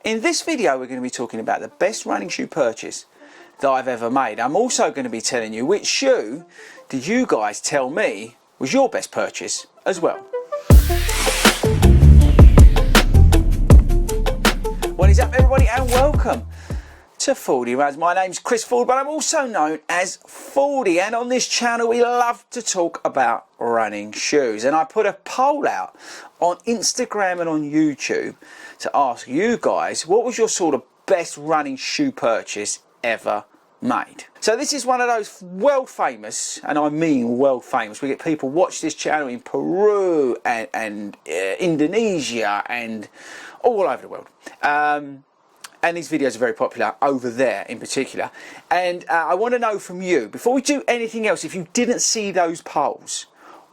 In this video we're going to be talking about the best running shoe purchase that I've ever made. I'm also going to be telling you which shoe did you guys tell me was your best purchase as well. What is up everybody, and welcome to FORDY RUNS. My name's Chris Ford, but I'm also known as Fordy, and on this channel we love to talk about running shoes. And I put a poll out on Instagram and on YouTube to ask you guys, what was your sort of best running shoe purchase ever made? So this is one of those world famous, and I mean world famous, we get people watch this channel in Peru and Indonesia and all over the world. And these videos are very popular over there in particular. And I want to know from you, before we do anything else, if you didn't see those polls,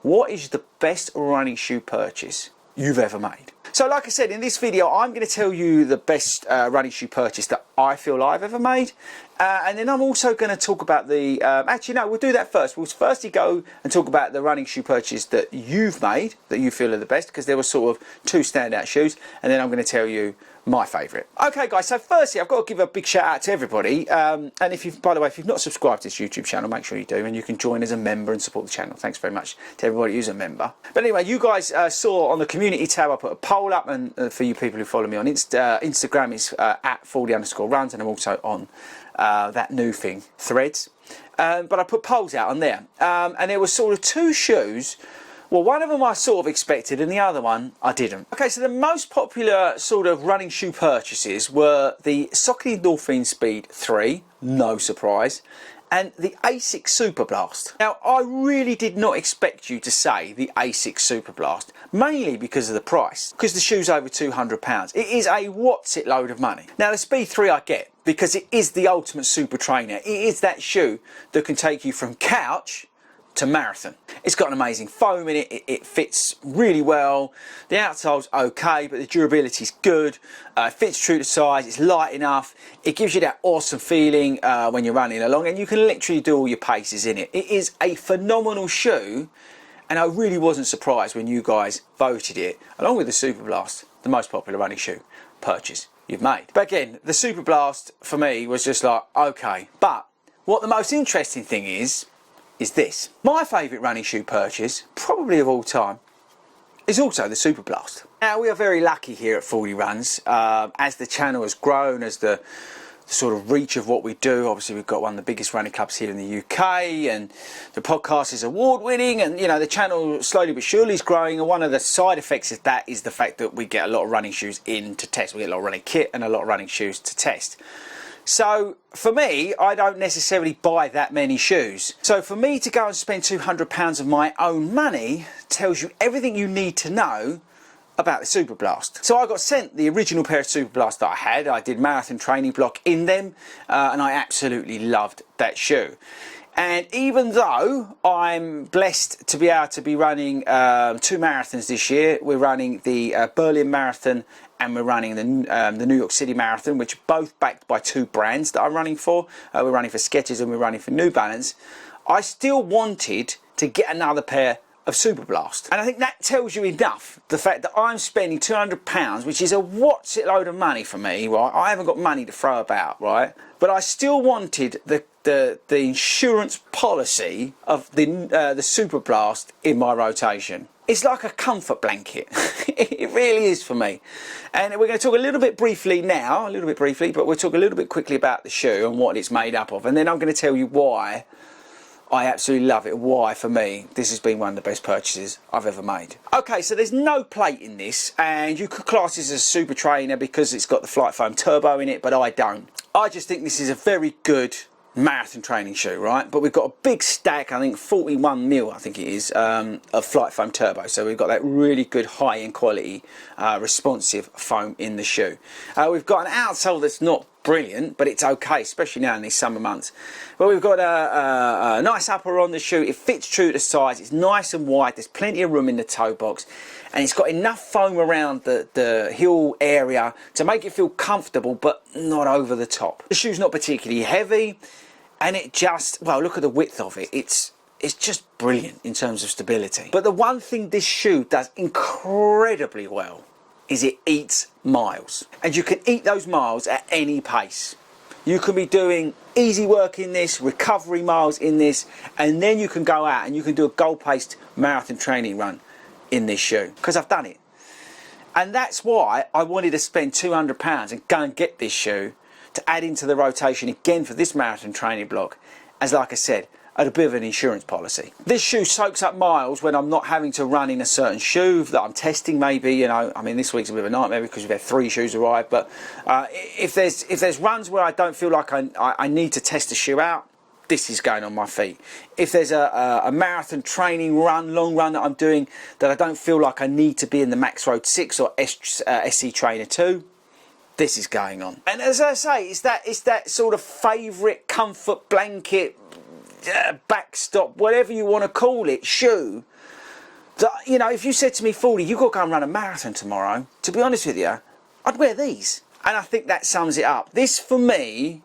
what is the best running shoe purchase you've ever made? So like I said, in this video I'm going to tell you the best running shoe purchase that I feel I've ever made, and then I'm also going to talk about the actually no, we'll do that first. We'll firstly go and talk about the running shoe purchase that you've made that you feel are the best, because there were sort of two standout shoes, and then I'm going to tell you my favourite. Okay guys, so firstly I've got to give a big shout out to everybody, and if you've, by the way, if you've not subscribed to this YouTube channel, make sure you do, and you can join as a member and support the channel. Thanks very much to everybody who's a member. But anyway, you guys saw on the community tab I put a poll up, and for you people who follow me on Instagram, it's at @FORDY_RUNS, and I'm also on that new thing, Threads, but I put polls out on there, and there were sort of two shoes. Well, one of them I sort of expected and the other one I didn't. Okay, so the most popular sort of running shoe purchases were the Saucony Dolphin Speed 3, no surprise, and the ASICS Superblast. Now, I really did not expect you to say the ASICS Superblast, mainly because of the price, because the shoe's over £200. It is a what's it load of money. Now, the Speed 3 I get, because it is the ultimate super trainer. It is that shoe that can take you from couch to marathon. It's got an amazing foam in it, it fits really well, the outsole's okay, but the durability's good, it fits true to size, it's light enough, it gives you that awesome feeling when you're running along, and you can literally do all your paces in it. It is a phenomenal shoe, and I really wasn't surprised when you guys voted it, along with the Superblast, the most popular running shoe purchase you've made. But again, the Superblast for me was just like, okay. But what the most interesting thing is this. My favourite running shoe purchase, probably of all time, is also the Superblast. Now, we are very lucky here at FORDY RUNS, as the channel has grown, as the sort of reach of what we do. Obviously, we've got one of the biggest running clubs here in the UK, and the podcast is award-winning, and you know, the channel slowly but surely is growing, and one of the side effects of that is the fact that we get a lot of running shoes in to test. We get a lot of running kit and a lot of running shoes to test. So for me, I don't necessarily buy that many shoes. So for me to go and spend £200 of my own money tells you everything you need to know about the Superblast. So I got sent the original pair of Superblast that I had. I did marathon training block in them, and I absolutely loved that shoe. And even though I'm blessed to be able to be running 2 marathons this year, we're running the Berlin Marathon and we're running the New York City Marathon, which are both backed by 2 brands that I'm running for. We're running for Skechers and we're running for New Balance. I still wanted to get another pair of Superblast, and I think that tells you enough, the fact that I'm spending £200, which is a what's it load of money for me, right? I haven't got money to throw about, right? But I still wanted the insurance policy of the Superblast in my rotation. It's like a comfort blanket. It really is for me. And we're going to talk a little bit briefly now, but we'll talk a little bit quickly about the shoe and what it's made up of, and then I'm going to tell you why I absolutely love it, why for me this has been one of the best purchases I've ever made. Okay, so there's no plate in this, and you could class this as a super trainer because it's got the Flight Foam Turbo in it, but I don't. I just think this is a very good marathon training shoe, right? But we've got a big stack, I think 41 mil, I think it is, of Flight Foam Turbo. So we've got that really good high-end quality responsive foam in the shoe. We've got an outsole that's not brilliant, but it's okay, especially now in these summer months. But we've got a nice upper on the shoe. It fits true to size. It's nice and wide. There's plenty of room in the toe box, and it's got enough foam around the heel area to make it feel comfortable, but not over the top. The shoe's not particularly heavy, and it just, well, look at the width of it. It's just brilliant in terms of stability. But the one thing this shoe does incredibly well is it eats miles. And you can eat those miles at any pace. You can be doing easy work in this, recovery miles in this, and then you can go out and you can do a goal-paced marathon training run in this shoe, because I've done it. And that's why I wanted to spend £200 and go and get this shoe to add into the rotation again for this marathon training block, as like I said, at a bit of an insurance policy. This shoe soaks up miles when I'm not having to run in a certain shoe that I'm testing maybe, you know. I mean, this week's a bit of a nightmare because we've had 3 shoes arrive, but if there's runs where I don't feel like I need to test a shoe out, this is going on my feet. If there's a marathon training run, long run that I'm doing that I don't feel like I need to be in the Max Road 6 or SC Trainer 2, this is going on. And as I say, it's that sort of favourite comfort blanket, backstop, whatever you want to call it, shoe that, you know, if you said to me, Fordy, you've got to go and run a marathon tomorrow, to be honest with you, I'd wear these. And I think that sums it up. This for me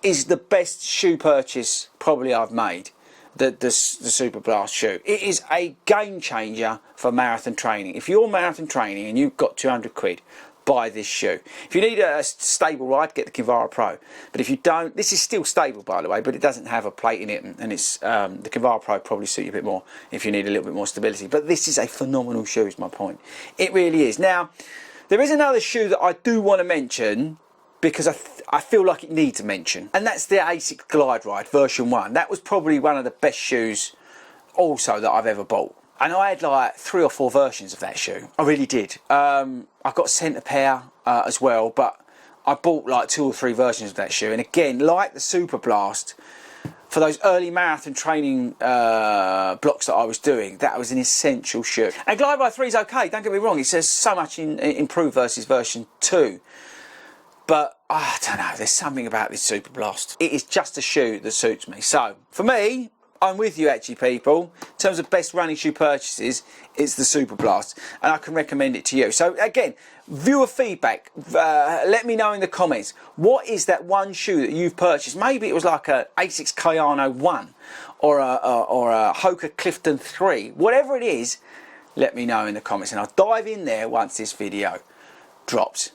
is the best shoe purchase probably I've made, the Superblast shoe. It is a game changer for marathon training. If you're marathon training and you've got 200 quid, buy this shoe. If you need a stable ride, get the Kinvara Pro. But if you don't, this is still stable by the way, but it doesn't have a plate in it, and it's the Kinvara Pro probably suit you a bit more if you need a little bit more stability. But this is a phenomenal shoe, is my point. It really is. Now, there is another shoe that I do want to mention because I feel like it needs a mention, and that's the ASICS Glide Ride version 1. That was probably one of the best shoes also that I've ever bought. And I had like 3 or 4 versions of that shoe. I really did. I got sent a pair as well, but I bought like 2 or 3 versions of that shoe. And again, like the Superblast, for those early marathon training blocks that I was doing, that was an essential shoe. And Glide Ride 3 is okay, don't get me wrong. It says so much improved versus version 2. But I don't know, there's something about this Superblast. It is just a shoe that suits me. So, for me, I'm with you actually, people. In terms of best running shoe purchases, it's the Superblast, and I can recommend it to you. So again, viewer feedback, let me know in the comments, what is that one shoe that you've purchased? Maybe it was like a ASICS Kayano 1 or a Hoka Clifton 3. Whatever it is, let me know in the comments, and I'll dive in there once this video drops.